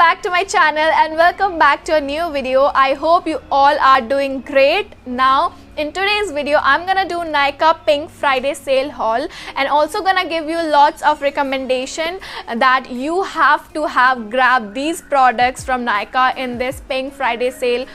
back to my channel and welcome back to a new video. I hope you all are doing great. Now in today's video I'm gonna do Nykaa Pink Friday sale haul and also gonna give you lots of recommendation that you have to grab these products from Nykaa in this Pink Friday sale,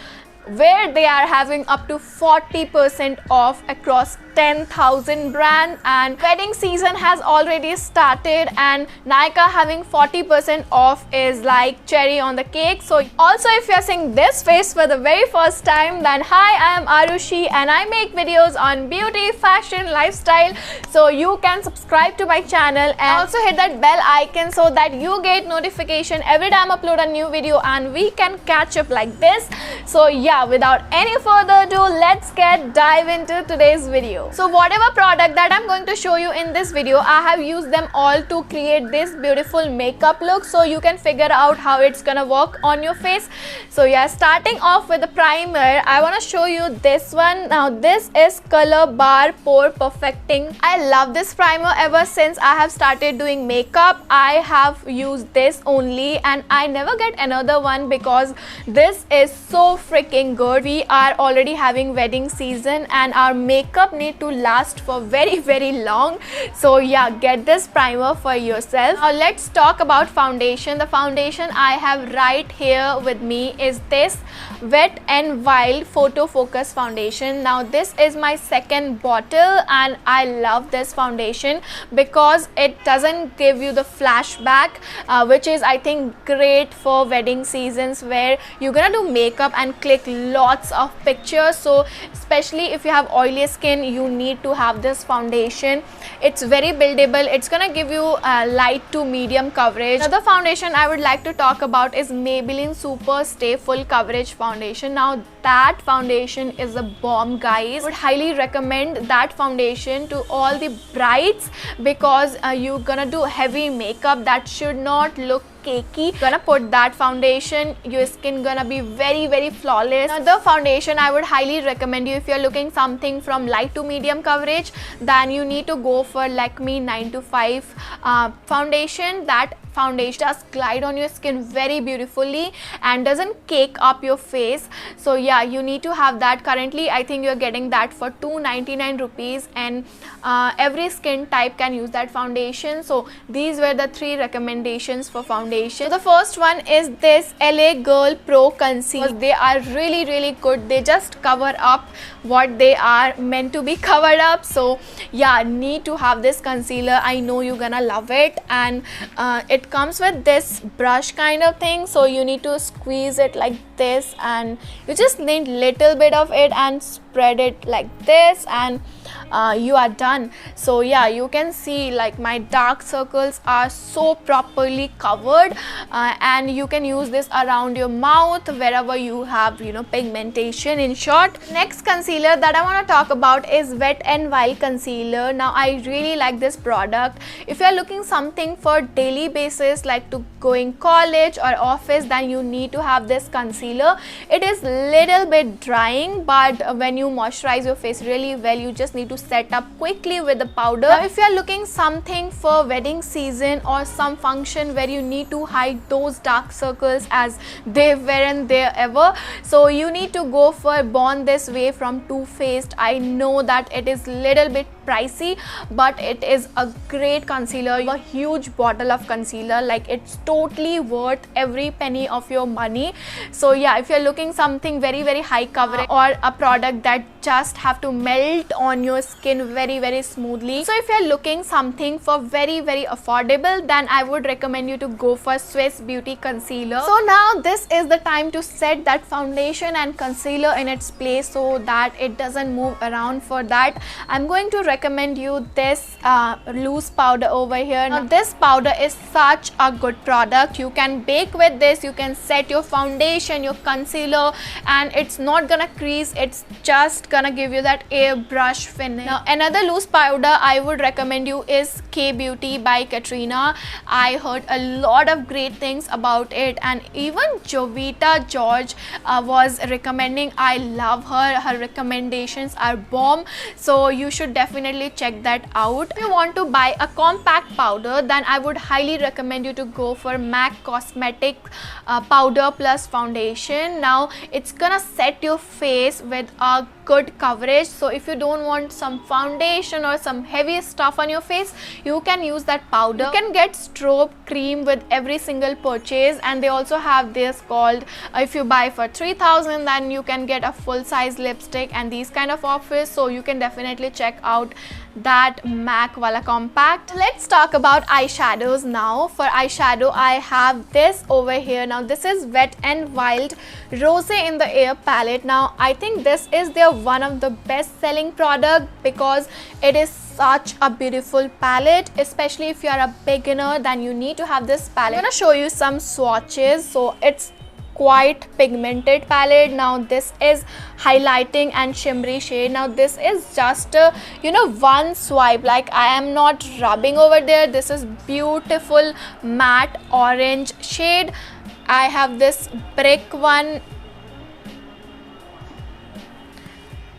where they are having up to 40% off across 10,000 brands, and wedding season has already started and Nykaa having 40% off is like cherry on the cake. So also, if you're seeing this face for the very first time, then hi, I am Aarushi and I make videos on beauty, fashion, lifestyle. So you can subscribe to my channel and also hit that bell icon so that you get notification every time I upload a new video and we can catch up like this. So yeah, without any further ado, let's dive into today's video. So whatever product that I'm going to show you in this video, I have used them all to create this beautiful makeup look, so you can figure out how it's gonna work on your face. So yeah, starting off with the primer, I want to show you this one. Now this is Color Bar Pore Perfecting. I love this primer. Ever since I have started doing makeup, I have used this only and I never get another one because this is so freaking good. We are already having wedding season and our makeup need to last for very long. So yeah, get this primer for yourself. Now let's talk about foundation. The foundation I have right here with me is this Wet n Wild Photo Focus foundation. Now this is my second bottle and I love this foundation because it doesn't give you the flashback, which is I think great for wedding seasons where you're gonna do makeup and click lots of pictures. So especially if you have oily skin, you need to have this foundation. It's very buildable. It's gonna give you light to medium coverage. Another foundation I would like to talk about is Maybelline Super Stay Full Coverage foundation. Now that foundation is a bomb, guys. I would highly recommend that foundation to all the brides because you're gonna do heavy makeup that should not look cakey. Gonna put that foundation, your skin gonna be very flawless. Another foundation I would highly recommend you if you're looking something from light to medium coverage, then you need to go for Lakme 925 foundation. That foundation does glide on your skin very beautifully and doesn't cake up your face. So yeah, you need to have that. Currently I think you're getting that for 299 rupees and every skin type can use that foundation. So these were the three recommendations for foundation. So the first one is this LA Girl Pro Concealer. They are really good. They just cover up what they are meant to be covered up. So yeah, need to have this concealer. I know you're gonna love it, and it comes with this brush kind of thing, so you need to squeeze it like this and you just need little bit of it and spread it like this and you are done. So yeah, you can see like my dark circles are so properly covered and you can use this around your mouth wherever you have, you know, pigmentation. In short, next concealer that I want to talk about is Wet n Wild concealer. Now I really like this product. If you are looking something for daily basis like to going college or office, then you need to have this concealer. It is little bit drying, but when you moisturize your face really well, you just need to set up quickly with the powder. Now, if you are looking something for wedding season or some function where you need to hide those dark circles as they weren't there ever, so you need to go for Born This Way from Too Faced. I know that it is little bit pricey, but it is a great concealer. A huge bottle of concealer, like it's totally worth every penny of your money. So yeah, if you're looking something very high coverage or a product that just have to melt on your skin very smoothly, so if you're looking something for very affordable, then I would recommend you to go for Swiss Beauty concealer. So now this is the time to set that foundation and concealer in its place so that it doesn't move around. For that, I'm going to recommend you this loose powder over here. Now this powder is such a good product. You can bake with this, you can set your foundation, your concealer, and it's not gonna crease, it's just gonna give you that airbrush finish. Now another loose powder I would recommend you is K Beauty by Katrina. I heard a lot of great things about it, and even Jovita George was recommending. I love her recommendations are bomb, so you should definitely check that out. If you want to buy a compact powder, then I would highly recommend you to go for MAC Cosmetic powder plus foundation. Now it's gonna set your face with a good coverage, so if you don't want some foundation or some heavy stuff on your face, you can use that powder. You can get strobe cream with every single purchase, and they also have this called if you buy for 3,000, then you can get a full size lipstick and these kind of offers, so you can definitely check out that MAC wala compact. Let's talk about eyeshadows now. For eyeshadow, I have this over here. Now this is Wet n Wild Rose in the Air palette. Now I think this is their one of the best selling product because it is such a beautiful palette. Especially if you are a beginner, then you need to have this palette. I'm gonna show you some swatches. So it's quite pigmented palette. Now this is highlighting and shimmery shade. Now this is just one swipe, like I am not rubbing over there. This is beautiful matte orange shade. I have this brick one.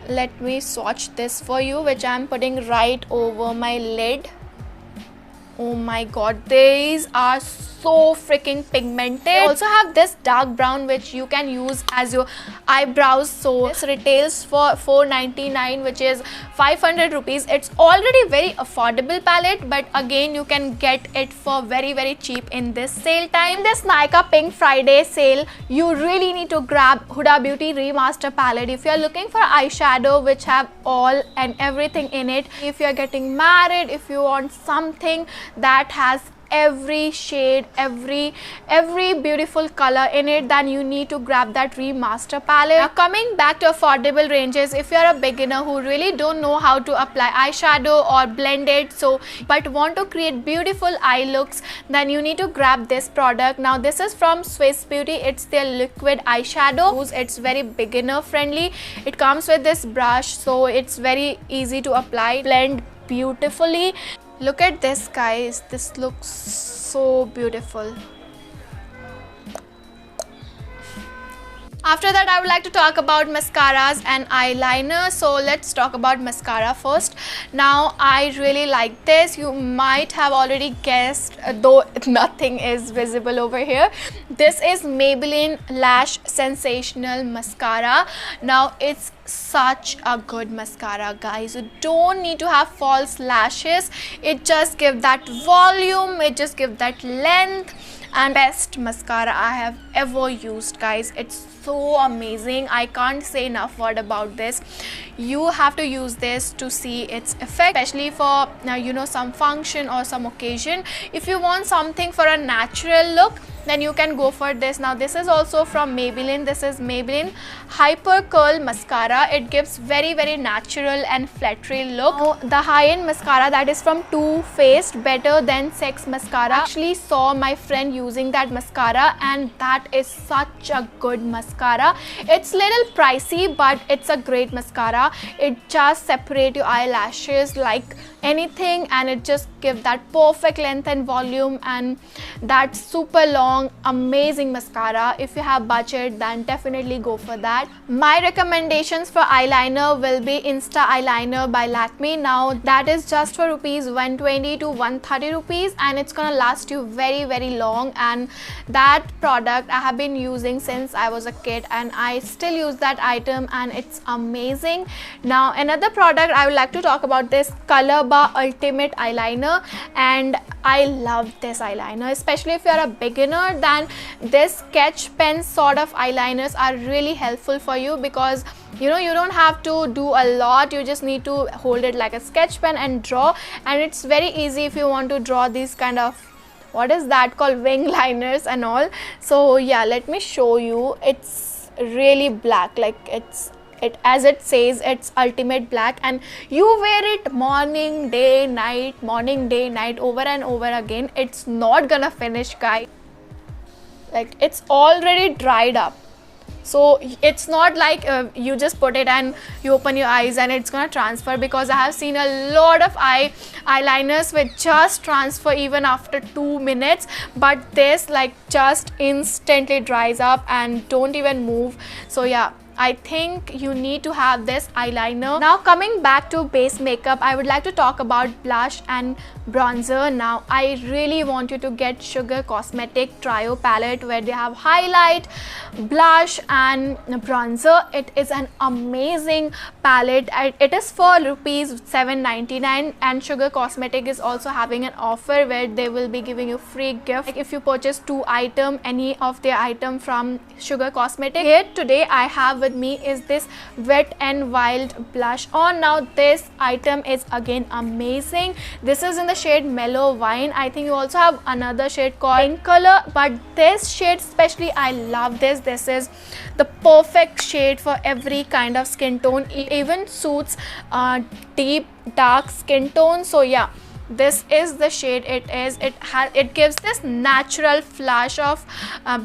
Let me swatch this for you, which I am putting right over my lid. Oh my god, these are so freaking pigmented. I also have this dark brown which you can use as your eyebrows. So this retails for 499, which is 500 rupees. It's already very affordable palette, but again you can get it for very cheap in this sale time. In this Nykaa Pink Friday sale, you really need to grab Huda Beauty Remaster palette if you are looking for eyeshadow which have all and everything in it. If you are getting married, if you want something that has every shade, every beautiful color in it, then you need to grab that remaster palette. Now coming back to affordable ranges, if you are a beginner who really don't know how to apply eyeshadow or blend it, but want to create beautiful eye looks, then you need to grab this product. Now this is from Swiss Beauty. It's their liquid eyeshadow. It's very beginner friendly. It comes with this brush, so it's very easy to apply, blend beautifully. Look at this, guys. This looks so beautiful. After that, I would like to talk about mascaras and eyeliner. So let's talk about mascara first. Now I really like this. You might have already guessed, though nothing is visible over here. This is Maybelline Lash Sensational Mascara. Now it's such a good mascara, guys. You don't need to have false lashes. It just gives that volume, it just gives that length, and best mascara I have ever used, guys. It's so amazing. I can't say enough word about this. You have to use this to see its effect, especially for some function or some occasion. If you want something for a natural look, then you can go for this. Now this is also from Maybelline. This is Maybelline Hyper Curl Mascara. It gives very natural and flattery look. Now, the high-end mascara that is from Too Faced, Better Than Sex Mascara. I actually saw my friend using that mascara, and that is such a good mascara. It's little pricey, but it's a great mascara. It just separates your eyelashes like anything, and it just gives that perfect length and volume, and that super long amazing mascara. If you have budget, then definitely go for that. My recommendations for eyeliner will be Insta Eyeliner by Lakme. Now that is just for rupees 120 to 130 rupees, and it's gonna last you very long. And that product I have been using since I was a kid, and I still use that item, and it's amazing. Now another product I would like to talk about, this Color Bar Ultimate Eyeliner, and I love this eyeliner. Especially if you are a beginner, then this sketch pen sort of eyeliners are really helpful for you, because you don't have to do a lot. You just need to hold it like a sketch pen and draw, and it's very easy if you want to draw these kind of, what is that called, wing liners and all. So yeah, let me show you. It's really black, like as it says, it's ultimate black, and you wear it morning, day, night, over and over again. It's not gonna finish, guys. Like, it's already dried up. so it's not like you just put it and you open your eyes and it's gonna transfer, because I have seen a lot of eyeliners which just transfer even after 2 minutes, but this like just instantly dries up and don't even move. So yeah, I think you need to have this eyeliner. Now coming back to base makeup, I would like to talk about blush and bronzer. Now I really want you to get Sugar Cosmetic Trio palette, where they have highlight, blush and bronzer. It is an amazing palette. It is for rupees 799, and Sugar Cosmetic is also having an offer where they will be giving you free gift like if you purchase 2 items, any of their item from Sugar Cosmetic. Here today I have with me is this Wet and Wild blush on. Now this item is again amazing. This is in the shade Mellow Wine. I think you also have another shade called Pink Color, but this shade especially, I love this. This is the perfect shade for every kind of skin tone. It even suits deep dark skin tone. So yeah, this is the shade it is. It gives this natural flash of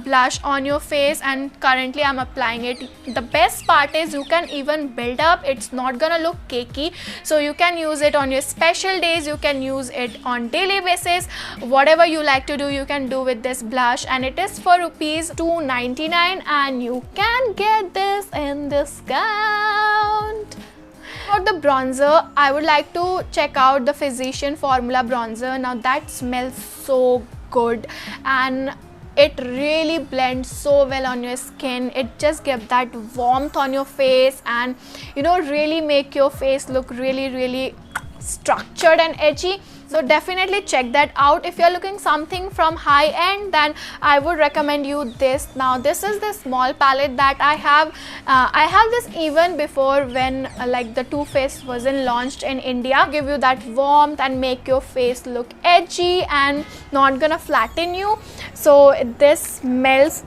blush on your face, and currently I'm applying it. The best part is you can even build up. It's not gonna look cakey, so you can use it on your special days, you can use it on daily basis. Whatever you like to do, you can do with this blush, and it is for rupees 299, and you can get this in discount. For the bronzer, I would like to check out the Physician Formula bronzer. Now that smells so good and it really blends so well on your skin. It just gives that warmth on your face and really make your face look really structured and edgy. So definitely check that out. If you're looking something from high end, then I would recommend you this. Now this is the small palette that I have. I have this even before when like the Too Faced wasn't launched in India. Give you that warmth and make your face look edgy and not gonna flatten you. So this smells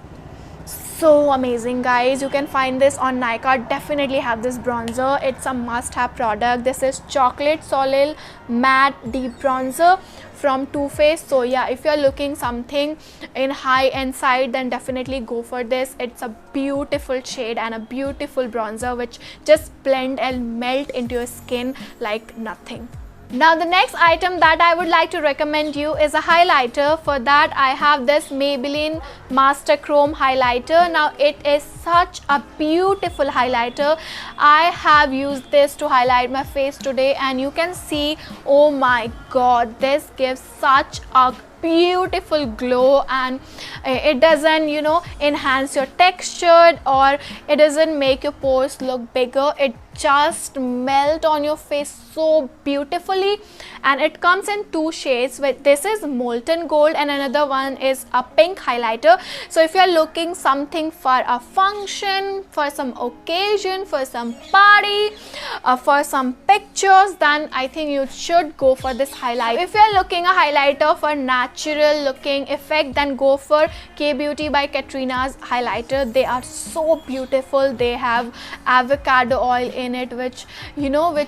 so amazing, guys. You can find this on Nykaa. Definitely have this bronzer. It's a must-have product. This is Chocolate Soleil Matte Deep Bronzer from Too Faced. So yeah, if you're looking something in high-end side, then definitely go for this. It's a beautiful shade and a beautiful bronzer which just blend and melt into your skin like nothing. Now the next item that I would like to recommend you is a highlighter. For that I have this Maybelline Master Chrome highlighter. Now it is such a beautiful highlighter. I have used this to highlight my face today, and you can see, oh my god, this gives such a beautiful glow, and it doesn't enhance your texture, or it doesn't make your pores look bigger. It just melt on your face so beautifully, and it comes in 2 shades. This is Molten Gold and another one is a pink highlighter. So if you're looking something for a function, for some occasion, for some party, for some pictures, then I think you should go for this highlight. If you're looking a highlighter for natural looking effect, then go for K Beauty by Katrina's highlighter. They are so beautiful. They have avocado oil in it, which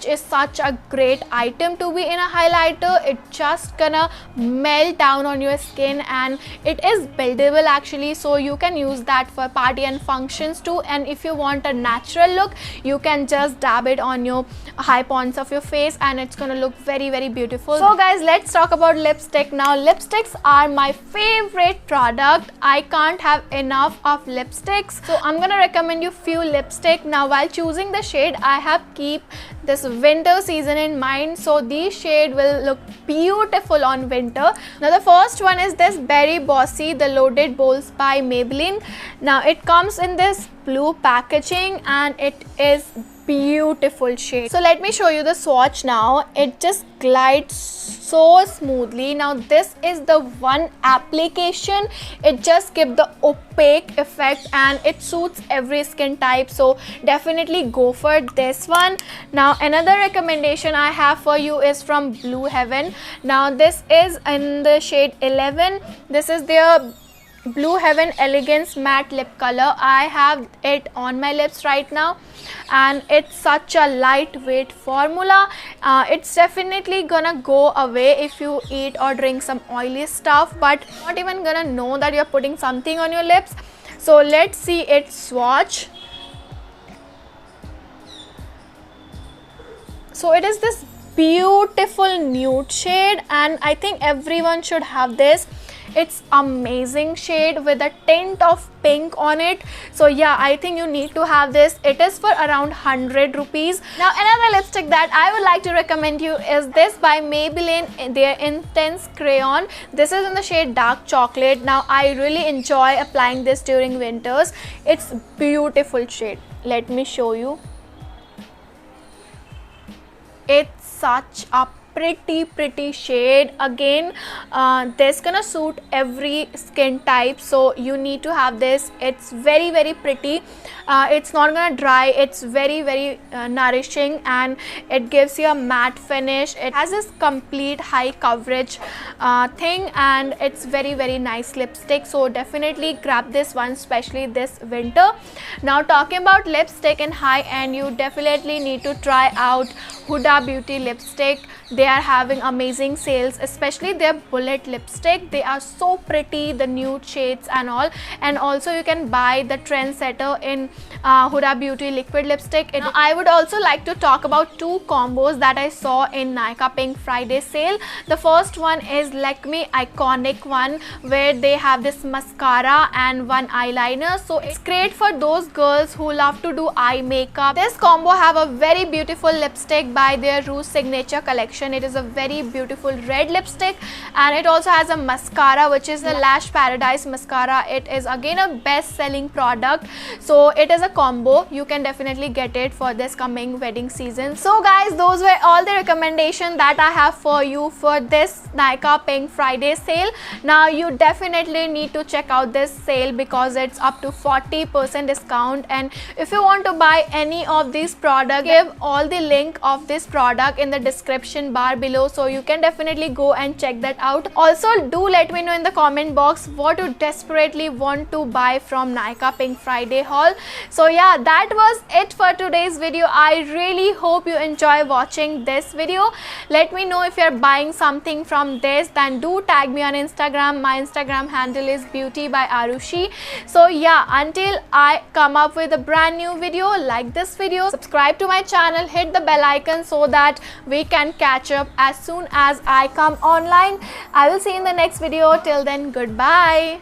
is such a great item to be in a highlighter. It just gonna melt down on your skin, and it is buildable actually, so you can use that for party and functions too. And if you want a natural look, you can just dab it on your high points of your face, and it's gonna look very beautiful. So guys, let's talk about lipstick. Now lipsticks are my favorite product. I can't have enough of lipsticks, so I'm gonna recommend you few lipstick. Now while choosing the shade, I have keep this winter season in mind, so these shade will look beautiful on winter. Now the first one is this Berry Bossy, the Loaded Bowls by Maybelline. Now it comes in this blue packaging and it is beautiful shade. So let me show you the swatch now. It just glides so smoothly. Now this is the one application. It just gives the opaque effect and it suits every skin type, so definitely go for this one. Now another recommendation I have for you is from Blue Heaven. Now this is in the shade 11. This is their Blue Heaven Elegance Matte Lip Color. I have it on my lips right now, and it's such a lightweight formula. It's definitely gonna go away if you eat or drink some oily stuff, but not even gonna know that you're putting something on your lips. So let's see its swatch. So it is this beautiful nude shade, and I think everyone should have this. It's amazing shade with a tint of pink on it. So yeah, I think you need to have this. It is for around 100 rupees. Now another lipstick that I would like to recommend you is this by Maybelline, their Intense Crayon. This is in the shade Dark Chocolate. Now I really enjoy applying this during winters. It's beautiful shade. Let me show you. It's such a pretty shade. Again, this gonna suit every skin type, so you need to have this. It's very pretty. It's not gonna dry. It's very nourishing, and it gives you a matte finish. It has this complete high coverage thing, and it's very nice lipstick. So definitely grab this one, especially this winter. Now talking about lipstick in high end, you definitely need to try out Huda Beauty lipstick. They are having amazing sales, especially their bullet lipstick. They are so pretty, the nude shades and all. And also you can buy the Trendsetter in Huda Beauty liquid lipstick. Now, I would also like to talk about two combos that I saw in Nykaa Pink Friday sale. The first one is Lakme Iconic one, where they have this mascara and one eyeliner. So it's great for those girls who love to do eye makeup. This combo have a very beautiful lipstick by their Rouge Signature collection. It is a very beautiful red lipstick, and it also has a mascara, which is the Lash Paradise mascara. It is again a best selling product, so it is a combo. You can definitely get it for this coming wedding season. So guys, those were all the recommendations that I have for you for this Nykaa Pink Friday sale. Now you definitely need to check out this sale because it's up to 40% discount, and if you want to buy any of these products, give all the link of this product in the description bar below, so you can definitely go and check that out. Also, do let me know in the comment box what you desperately want to buy from Nykaa Pink Friday haul. So yeah, that was it for today's video. I really hope you enjoy watching this video. Let me know if you're buying something from this, then do tag me on Instagram. My Instagram handle is beauty by Aarushi. So yeah, until I come up with a brand new video, like this video, subscribe to my channel, hit the bell icon so that we can catch up as soon as I come online. I will see you in the next video. Till then, goodbye.